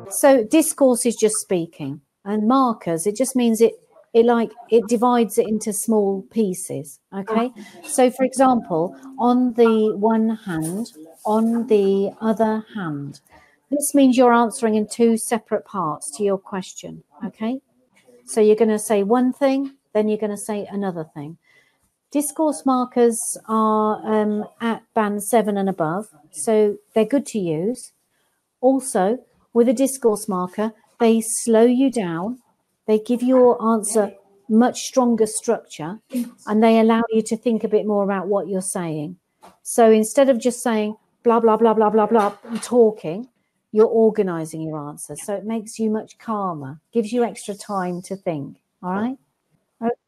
So discourse is just speaking, and markers, it just means it divides it into small pieces. Okay, so for example, on the one hand, on the other hand, this means you're answering in two separate parts to your question. Okay, so you're going to say one thing, then you're going to say another thing. Discourse markers are at band 7 and above, so they're good to use. Also, with a discourse marker, they slow you down, they give your answer much stronger structure, and they allow you to think a bit more about what you're saying. So instead of just saying blah, blah, blah, blah, blah, blah, and talking, you're organizing your answers. So it makes you much calmer, gives you extra time to think. All right.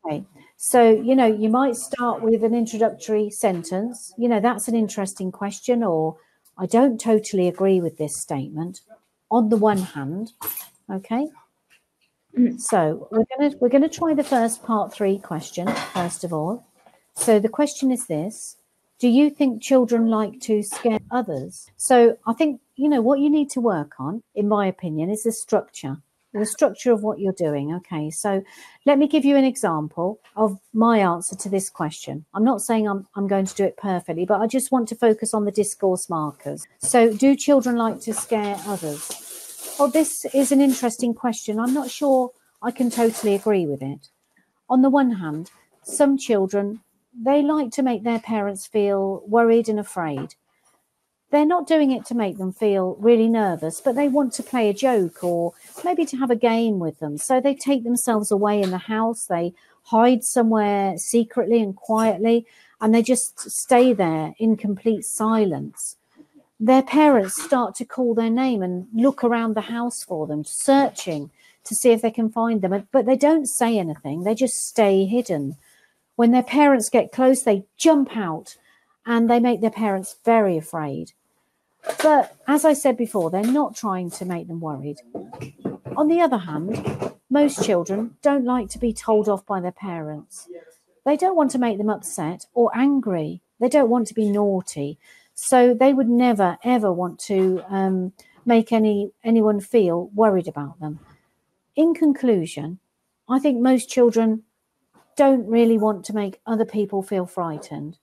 Okay. So, you might start with an introductory sentence. That's an interesting question, or I don't totally agree with this statement. On the one hand, okay. So we're gonna try the first part 3 question first of all. So the question is this: do you think children like to scare others? So I think what you need to work on, in my opinion, is the structure of what you're doing. Okay, so let me give you an example of my answer to this question. I'm not saying I'm going to do it perfectly, but I just want to focus on the discourse markers. So do children like to scare others? Well, this is an interesting question. I'm not sure I can totally agree with it. On the one hand, some children, they like to make their parents feel worried and afraid. They're not doing it to make them feel really nervous, but they want to play a joke or maybe to have a game with them. So they take themselves away in the house, they hide somewhere secretly and quietly, and they just stay there in complete silence. Their parents start to call their name and look around the house for them, searching to see if they can find them. But they don't say anything. They just stay hidden. When their parents get close, they jump out and they make their parents very afraid. But as I said before, they're not trying to make them worried. On the other hand, most children don't like to be told off by their parents. They don't want to make them upset or angry. They don't want to be naughty. So they would never, ever want to make anyone feel worried about them. In conclusion, I think most children don't really want to make other people feel frightened,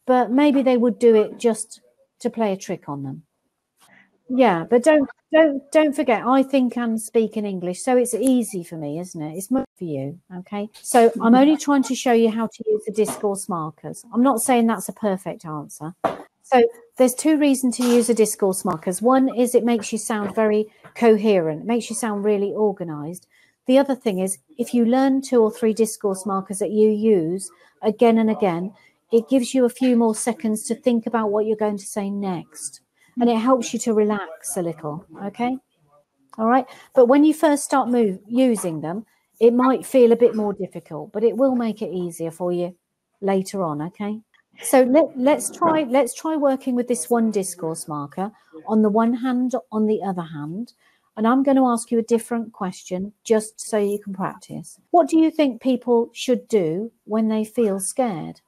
but maybe they would do it just to play a trick on them. Yeah, but don't forget, I think and speak in English, so it's easy for me, isn't it? It's much for you, okay? So I'm only trying to show you how to use the discourse markers. I'm not saying that's a perfect answer. So there's 2 reasons to use the discourse markers. One is it makes you sound very coherent. It makes you sound really organized. The other thing is, if you learn 2 or 3 discourse markers that you use again and again, it gives you a few more seconds to think about what you're going to say next. And it helps you to relax a little, okay? All right. But when you first start using them, it might feel a bit more difficult, but it will make it easier for you later on, okay? So let's try working with this one discourse marker on the one hand, on the other hand. And I'm going to ask you a different question just so you can practice. What do you think people should do when they feel scared?